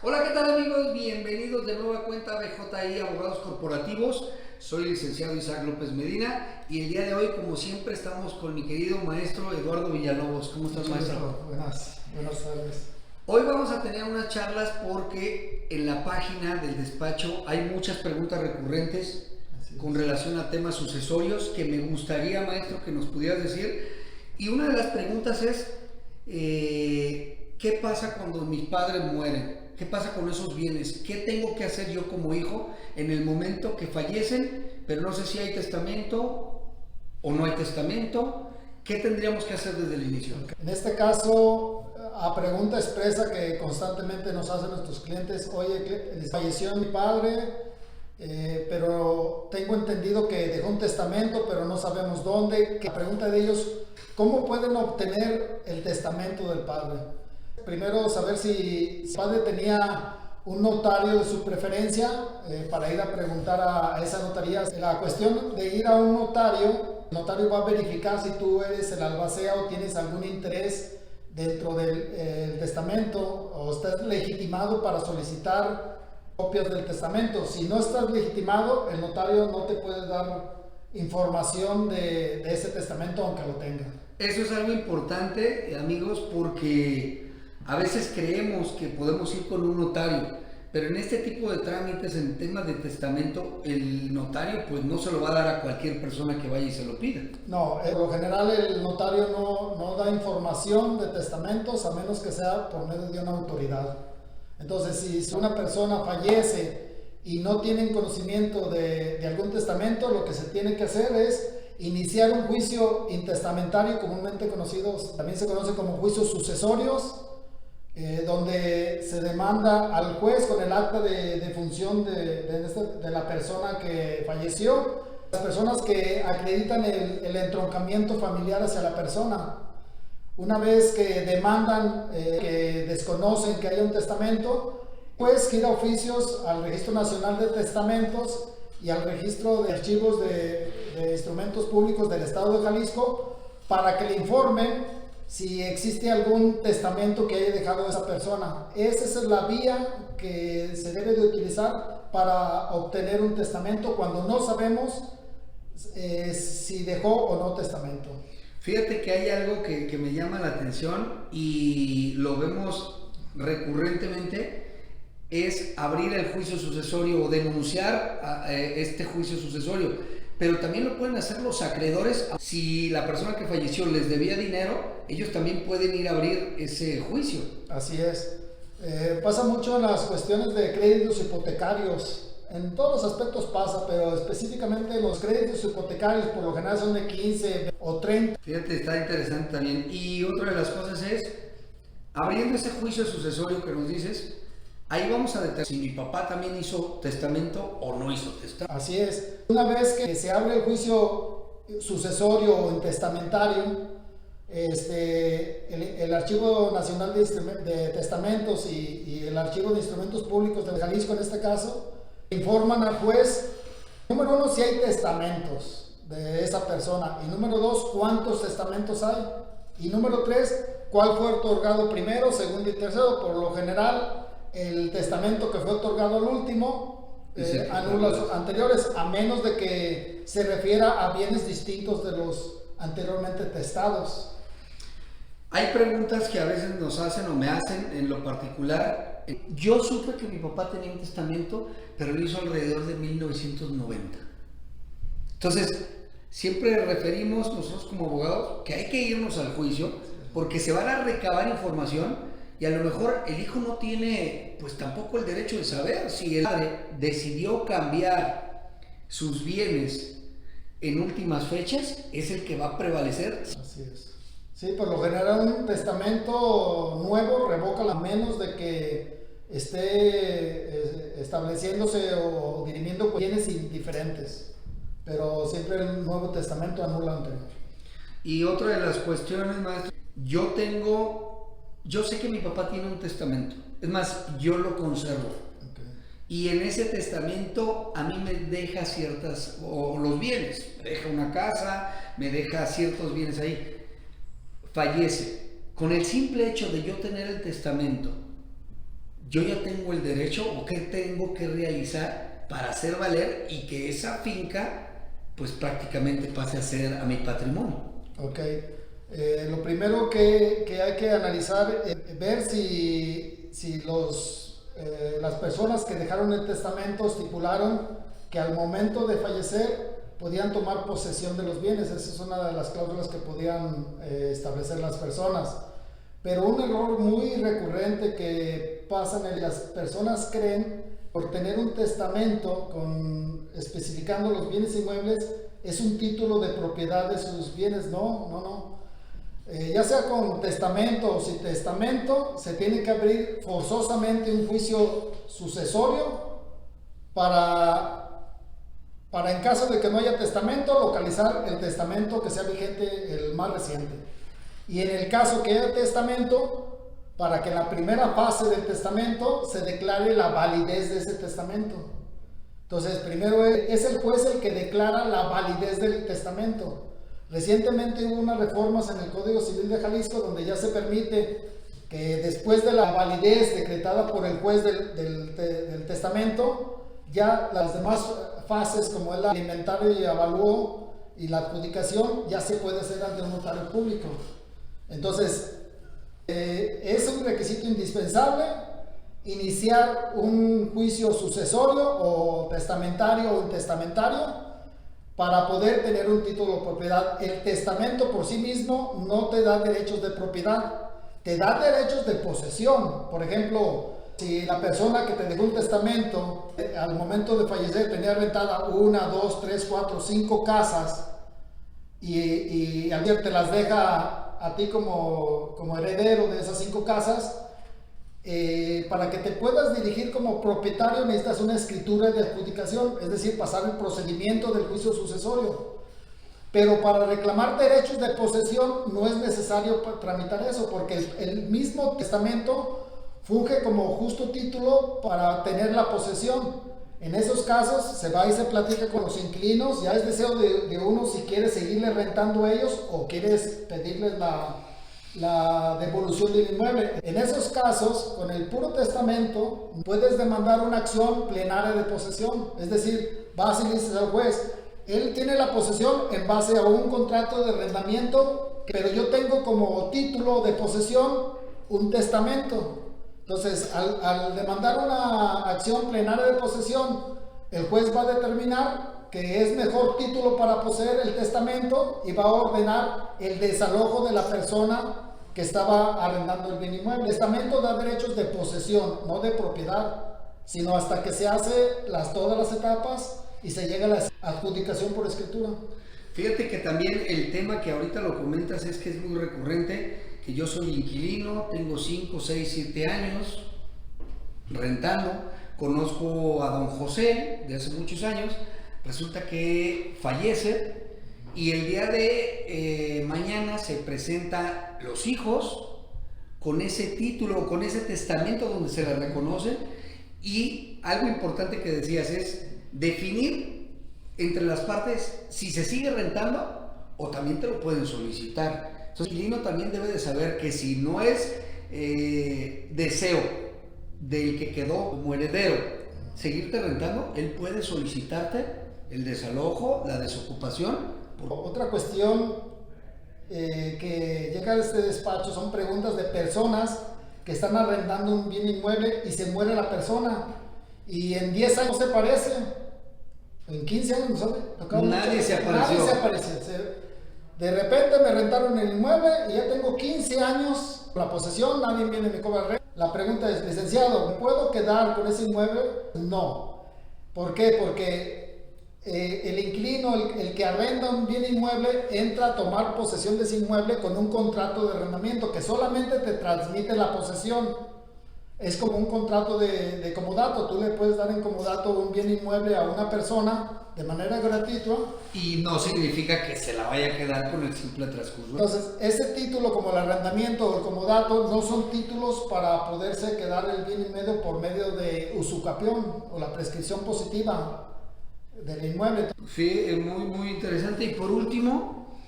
Hola, ¿qué tal amigos? Bienvenidos de nueva cuenta a BJI Abogados Corporativos. Soy el licenciado Isaac López Medina y el día de hoy, como siempre, estamos con mi querido maestro Eduardo Villalobos. ¿Cómo estás, maestro? Buenas tardes. Hoy vamos a tener unas charlas porque en la página del despacho hay muchas preguntas recurrentes con relación a temas sucesorios que me gustaría, maestro, que nos pudieras decir. Y una de las preguntas es, ¿qué pasa cuando mis padres mueren? ¿Qué pasa con esos bienes? ¿Qué tengo que hacer yo como hijo en el momento que fallecen? Pero no sé si hay testamento o no hay testamento. ¿Qué tendríamos que hacer desde el inicio? En este caso, a pregunta expresa que constantemente nos hacen nuestros clientes: oye, falleció mi padre, pero tengo entendido que dejó un testamento, pero no sabemos dónde. La pregunta de ellos: ¿cómo pueden obtener el testamento del padre? Primero, saber si el padre tenía un notario de su preferencia para ir a preguntar a esa notaría. La cuestión de ir a un notario, el notario va a verificar si tú eres el albacea o tienes algún interés dentro del testamento o estás legitimado para solicitar copias del testamento. Si no estás legitimado, el notario no te puede dar información de ese testamento aunque lo tenga. Eso es algo importante, amigos, porque a veces creemos que podemos ir con un notario, pero en este tipo de trámites, en temas de testamento, el notario pues no se lo va a dar a cualquier persona que vaya y se lo pida. No, por lo general el notario no da información de testamentos a menos que sea por medio de una autoridad. Entonces, si una persona fallece y no tienen conocimiento de algún testamento, lo que se tiene que hacer es iniciar un juicio intestamentario, comúnmente conocido, también se conoce como juicios sucesorios, donde se demanda al juez con el acta de función de la persona que falleció, las personas que acreditan el entroncamiento familiar hacia la persona. Una vez que demandan, que desconocen que haya un testamento, pues gira oficios al Registro Nacional de Testamentos y al Registro de Archivos de Instrumentos Públicos del Estado de Jalisco para que le informen si existe algún testamento que haya dejado esa persona. Esa es la vía que se debe de utilizar para obtener un testamento cuando no sabemos si dejó o no testamento. Fíjate que hay algo que me llama la atención y lo vemos recurrentemente, es abrir el juicio sucesorio o denunciar este juicio sucesorio. Pero también lo pueden hacer los acreedores. Si la persona que falleció les debía dinero, ellos también pueden ir a abrir ese juicio. Así es. Pasa mucho en las cuestiones de créditos hipotecarios. En todos los aspectos pasa, pero específicamente los créditos hipotecarios por lo general son de 15 o 30. Fíjate, está interesante también. Y otra de las cosas es, abriendo ese juicio sucesorio que nos dices, ahí vamos a determinar si mi papá también hizo testamento o no hizo testamento. Así es. Una vez que se abre el juicio sucesorio o intestamentario, el Archivo Nacional de Testamentos y el Archivo de Instrumentos Públicos de Jalisco, en este caso, informan al juez, número uno, si hay testamentos de esa persona, y número dos, cuántos testamentos hay, y número tres, cuál fue otorgado primero, segundo y tercero. Por lo general, el testamento que fue otorgado al último anula los anteriores, a menos de que se refiera a bienes distintos de los anteriormente testados. Hay preguntas que a veces nos hacen o me hacen en lo particular. Yo supe que mi papá tenía un testamento, pero lo hizo alrededor de 1990. Entonces, siempre referimos nosotros como abogados que hay que irnos al juicio porque se van a recabar información y a lo mejor el hijo no tiene pues tampoco el derecho de saber si el padre decidió cambiar sus bienes en últimas fechas, es el que va a prevalecer. Así es. Sí, por lo general un testamento nuevo revoca a menos de que esté estableciéndose o dirimiendo bienes indiferentes, pero siempre el Nuevo Testamento anula el anterior. Y otra de las cuestiones, maestro, yo sé que mi papá tiene un testamento, es más, yo lo conservo. Okay. Y en ese testamento a mí me deja ciertas, o los bienes, me deja una casa, me deja ciertos bienes ahí. Fallece. Con el simple hecho de yo tener el testamento, yo ya tengo el derecho o qué tengo que realizar para hacer valer y que esa finca pues prácticamente pase a ser a mi patrimonio. Ok. Lo primero que hay que analizar es ver si las personas que dejaron el testamento estipularon que al momento de fallecer podían tomar posesión de los bienes. Esa es una de las cláusulas que podían establecer las personas. Pero un error muy recurrente que pasa en las personas creen por tener un testamento especificando los bienes inmuebles es un título de propiedad de sus bienes. No. Ya sea con testamento o sin testamento, se tiene que abrir forzosamente un juicio sucesorio para en caso de que no haya testamento, localizar el testamento que sea vigente, el más reciente. Y en el caso que haya testamento, para que en la primera fase del testamento se declare la validez de ese testamento. Entonces, primero es el juez el que declara la validez del testamento. Recientemente hubo unas reformas en el Código Civil de Jalisco donde ya se permite que después de la validez decretada por el juez del testamento, ya las demás fases como el inventario y avalúo y la adjudicación ya se puede hacer ante un notario público. Entonces, es un requisito indispensable iniciar un juicio sucesorio o testamentario o intestamentario para poder tener un título de propiedad. El testamento por sí mismo no te da derechos de propiedad, te da derechos de posesión. Por ejemplo, si la persona que te dejó un testamento al momento de fallecer tenía rentada 1, 2, 3, 4, 5 casas y al día te las deja a ti como heredero de esas 5 casas, para que te puedas dirigir como propietario necesitas una escritura de adjudicación, es decir, pasar el procedimiento del juicio sucesorio. Pero para reclamar derechos de posesión no es necesario tramitar eso, porque el mismo testamento funge como justo título para tener la posesión. En esos casos se va y se platica con los inquilinos, ya es deseo de uno si quiere seguirle rentando a ellos o quieres pedirles la devolución del inmueble. En esos casos, con el puro testamento, puedes demandar una acción plenaria de posesión, es decir, vas y le dices al juez, él tiene la posesión en base a un contrato de arrendamiento, pero yo tengo como título de posesión un testamento. Entonces, al demandar una acción plenaria de posesión, el juez va a determinar que es mejor título para poseer el testamento y va a ordenar el desalojo de la persona que estaba arrendando el bien inmueble. El testamento da derechos de posesión, no de propiedad, sino hasta que se hace todas las etapas y se llega a la adjudicación por escritura. Fíjate que también el tema que ahorita lo comentas es que es muy recurrente, que yo soy inquilino, tengo 5, 6, 7 años rentando, conozco a don José de hace muchos años, resulta que fallece y el día de mañana se presentan los hijos con ese título, con ese testamento donde se les reconoce, y algo importante que decías es definir entre las partes si se sigue rentando o también te lo pueden solicitar. Entonces, el inquilino también debe de saber que si no es deseo del que quedó como heredero seguirte rentando, él puede solicitarte el desalojo, la desocupación. Otra cuestión que llega a este despacho son preguntas de personas que están arrendando un bien inmueble y se muere la persona y en 10 años se aparece, en 15 años no sabe. Nadie se apareció. Nadie se apareció. De repente me rentaron el inmueble y ya tengo 15 años la posesión, nadie viene y me cobra renta. La pregunta es, licenciado, ¿me puedo quedar con ese inmueble? No. ¿Por qué? Porque el inquilino, el que arrenda un bien inmueble, entra a tomar posesión de ese inmueble con un contrato de arrendamiento que solamente te transmite la posesión. Es como un contrato de comodato. Tú le puedes dar en comodato un bien inmueble a una persona de manera gratuita. Y no significa que se la vaya a quedar con el simple transcurso. Entonces, ese título como el arrendamiento o el comodato no son títulos para poderse quedar el bien inmueble por medio de usucapión o la prescripción positiva del inmueble. Sí, es muy interesante. Y por último,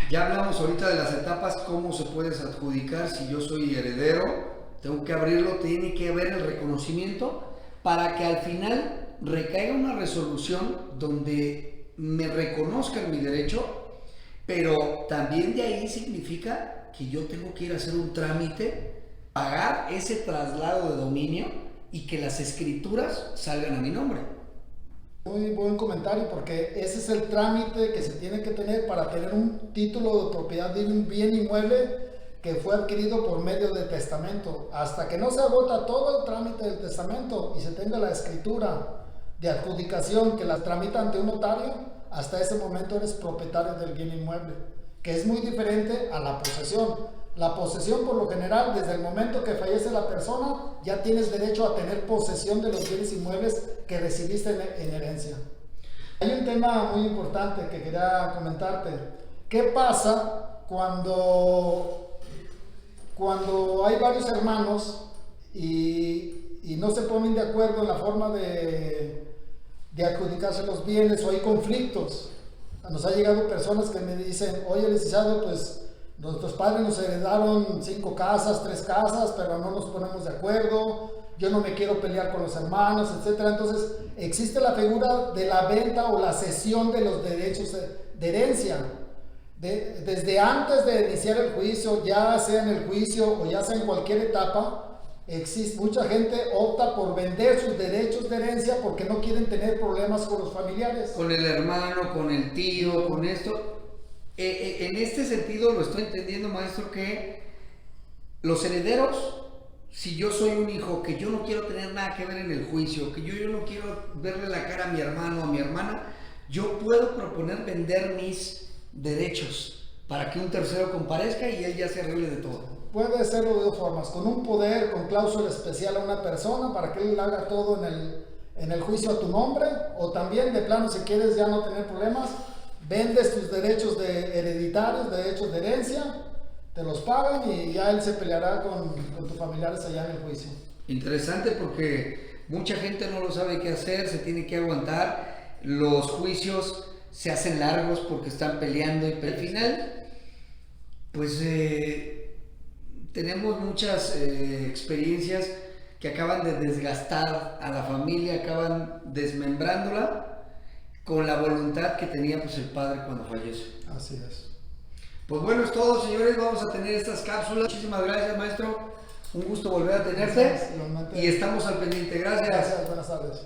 ya hablamos ahorita de las etapas, cómo se puede adjudicar si yo soy heredero tengo que abrirlo, tiene que haber el reconocimiento para que al final recaiga una resolución donde me reconozcan mi derecho, pero también de ahí significa que yo tengo que ir a hacer un trámite, pagar ese traslado de dominio y que las escrituras salgan a mi nombre. Muy buen comentario, porque ese es el trámite que se tiene que tener para tener un título de propiedad de un bien inmueble que fue adquirido por medio de testamento. Hasta que no se agota todo el trámite del testamento y se tenga la escritura de adjudicación que la tramita ante un notario, hasta ese momento eres propietario del bien inmueble, que es muy diferente a la posesión. La posesión, por lo general, desde el momento que fallece la persona, ya tienes derecho a tener posesión de los bienes inmuebles que recibiste en herencia. Hay un tema muy importante que quería comentarte. ¿Qué pasa cuando hay varios hermanos y no se ponen de acuerdo en la forma de adjudicarse los bienes, o hay conflictos? Nos ha llegado personas que me dicen: oye, licenciado, pues nuestros padres nos heredaron 5 casas, 3 casas, pero no nos ponemos de acuerdo, yo no me quiero pelear con los hermanos, etc. Entonces existe la figura de la venta o la cesión de los derechos de herencia. Desde antes de iniciar el juicio, ya sea en el juicio o ya sea en cualquier etapa, mucha gente opta por vender sus derechos de herencia porque no quieren tener problemas con los familiares. Con el hermano, con el tío, con esto. En este sentido lo estoy entendiendo, maestro, que los herederos, si yo soy un hijo que yo no quiero tener nada que ver en el juicio, que yo no quiero verle la cara a mi hermano o a mi hermana, yo puedo proponer vender mis derechos para que un tercero comparezca y él ya se arregle de todo. Puede hacerlo de dos formas: con un poder, con cláusula especial a una persona para que él haga todo en el juicio a tu nombre, o también de plano, si quieres ya no tener problemas, vendes tus derechos hereditarios, derechos de herencia, te los pagan y ya él se peleará con tus familiares allá en el juicio. Interesante, porque mucha gente no lo sabe qué hacer, se tiene que aguantar, los juicios se hacen largos porque están peleando y al final pues tenemos muchas experiencias que acaban de desgastar a la familia, acaban desmembrándola con la voluntad que tenía pues el padre cuando falleció. Así es. Pues bueno, es todo, señores. Vamos a tener estas cápsulas. Muchísimas gracias, maestro. Un gusto volver a tenerte. Gracias, y estamos al pendiente. Gracias. Gracias, buenas tardes.